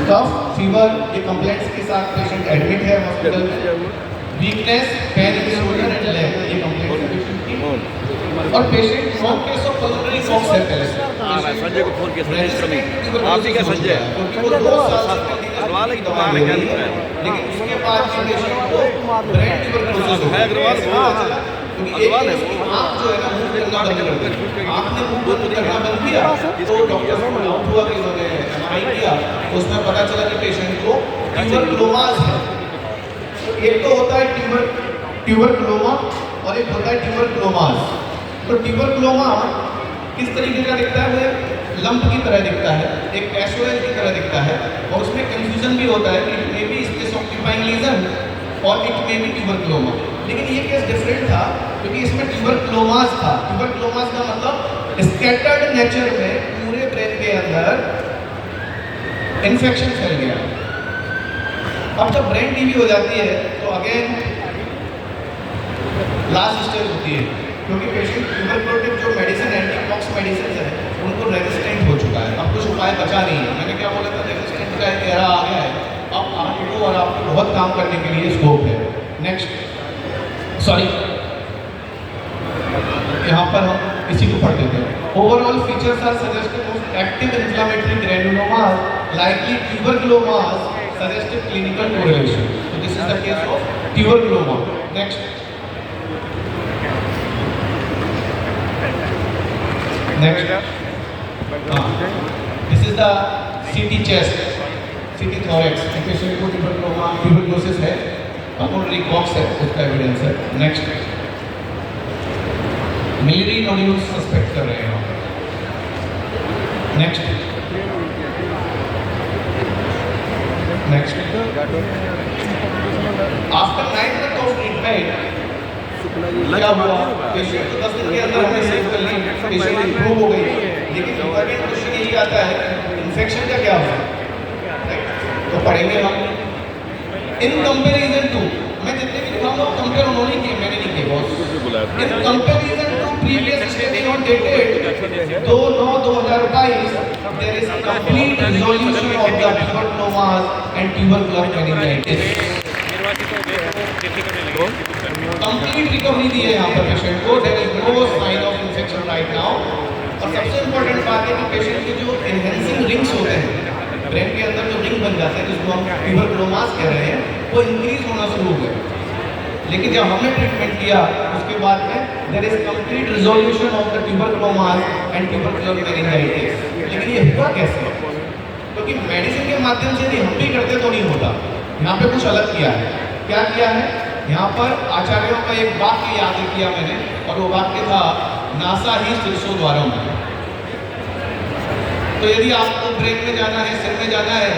कफ fever ये complaints के साथ पेशेंट एडमिट है हॉस्पिटल में। Weakness, pain in shoulder and leg ये कंप्लेंट है पेशेंट की। और patient known case of pulmonary cough है पहले से। संजय को फोन किया, संजय कमी आप ही क्या संजय अग्रवाल की दुकान में क्या दिख रहा है, लेकिन उसके बाद ये पेशेंट को ब्रेन ट्यूबरकुलोसिस है अग्रवाल अग्रवाल है वो। आँख जो है ना मूव करना बंद कर दी, आँख ने मूव करना बंद किया तो डॉक्टर को आउट हुआ कि उन्होंने एमआरआई किया तो उसमें पता चला कि पेशेंट को ट्यूबरकुलोमास है। एक तो होता है ट्यूबरकुलोमा और एक होता है ट्यूबरकुलोमास। तो ट्यूबरकुलोमा किस तरीके का दिखता है, वो लंप की तरह दिखता है, एक एसओएल की तरह दिखता है और उसमें कंफ्यूजन भी होता है कि it may be space occupying lesion और इट मे बी ट्यूबरकुलोमा। लेकिन ये केस डिफरेंट था क्योंकि इसमें ट्यूबरकुलोमास था। ट्यूबरकुलोमास का मतलब स्कैटर्ड नेचर में पूरे ब्रेन के अंदर इन्फेक्शन फैल गया। अब जब ब्रेन टीबी हो जाती है तो अगेन लास्ट स्टेज होती है क्योंकि पेशेंट ट्यूबरकुलोटिक जो मेडिसिन एंटीपॉक्स मेडिसिन है उनको रेजिस्टेंट हो चुका है। अब कुछ उपाय बचा नहीं है। मैंने क्या बोला था, रेजिस्टेंट का एक एरा आ गया है। अब आपको और आपको बहुत काम करने के लिए स्कोप है। नेक्स्ट सॉरी, यहाँ पर हम इसी को पढ़ देते हैं। Overall features are suggested of active inflammatory granulomas likely tuberculomas suggested clinical correlation. So this is the case of tuberculoma. Next. This is the CT chest, CT thorax. Patient को tuberculoma, tuberculosis है, pulmonary cox है, उसका evidence है. Next. Miliary nodules suspect कर रहे हैं हम. Next. Next. After 9 months of treatment, क्या हुआ? पेशेंट को 10 दिन के अंदर हमने सेव कर ली, पेशेंट इम्प्रूव हो गई। लेकिन इम्पोर्टेंट क्वेश्चन यही आता है इन्फेक्शन का क्या हुआ? तो पढ़ेंगे हम। इन कंपेरिजन टू, मैं जितने भी दिखाऊंगा कंपेयर उन्होंने किए, मैंने नहीं किए boss. In comparison to previous study not dated 2/9/2022 there is complete resolution of the tuberculomas and tubercular meningitis. Complete recovery दी है यहाँ पर पेशेंट को। There is no sign of infection right now. और सबसे इम्पोर्टेंट बात है कि पेशेंट के जो एनहेंसिंग रिंग्स होते हैं ब्रेन के अंदर, जो रिंग बन जाते हैं जिसको हम ट्यूबरकुलोमास कह रहे हैं, वो इंक्रीज होना शुरू हो गए। लेकिन जब हमने ट्रीटमेंट किया उसके बाद में there is complete resolution of the tuberculomas and tubercular meningitis. लेकिन ये हुआ कैसे? क्योंकि मेडिसिन के माध्यम से यदि हम भी करते तो नहीं होता। यहाँ पे कुछ अलग किया है। क्या किया है? यहाँ पर आचार्यों का एक वाक्य याद किया मैंने, और वो वाक्य था नासा ही शीर्षो द्वारम। तो यदि आपको ब्रेन में जाना है, सिर में जाना है,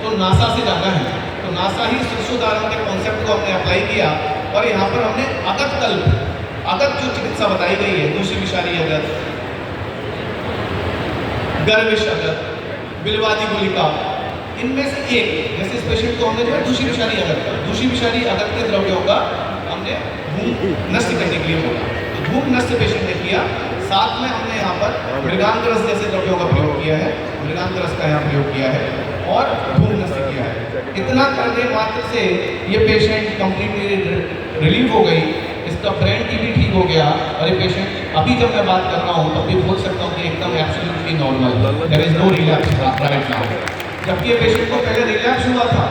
तो नासा से जाना है। तो नासा ही शीर्षो द्वारम के कॉन्सेप्ट को हमने अप्लाई किया और यहाँ पर हमने अगत कल्प, अगत जो चिकित्सा बताई गई है, दूसरी विषारी अगत, गर्विश अगत, बिलवादी गुलिका, इनमें से एक, जैसे इस पेशेंट को हमने जो है दूसरी विषारी अगत का, दूसरी विषारी अगत के द्रव्यों का हमने धूम नष्ट करने के लिए बोला। तो धूम नष्ट पेशेंट ने किया। साथ में हमने यहाँ पर मृगांक रस जैसे द्रव्यों का प्रयोग किया है, मृगांक रस का यहाँ प्रयोग किया है और धूम नष्ट किया है। इतना करने मात्र से ये पेशेंट कंप्लीटली रिलीव हो गई, इसका ब्रेन टीबी ठीक हो गया और ये पेशेंट अभी जब मैं बात कर रहा हूँ तब भी बोल सकता हूँ कि एकदम absolutely normal, there is no relapse right now. जबकि ये पेशेंट को पहले रिलैप्स हुआ था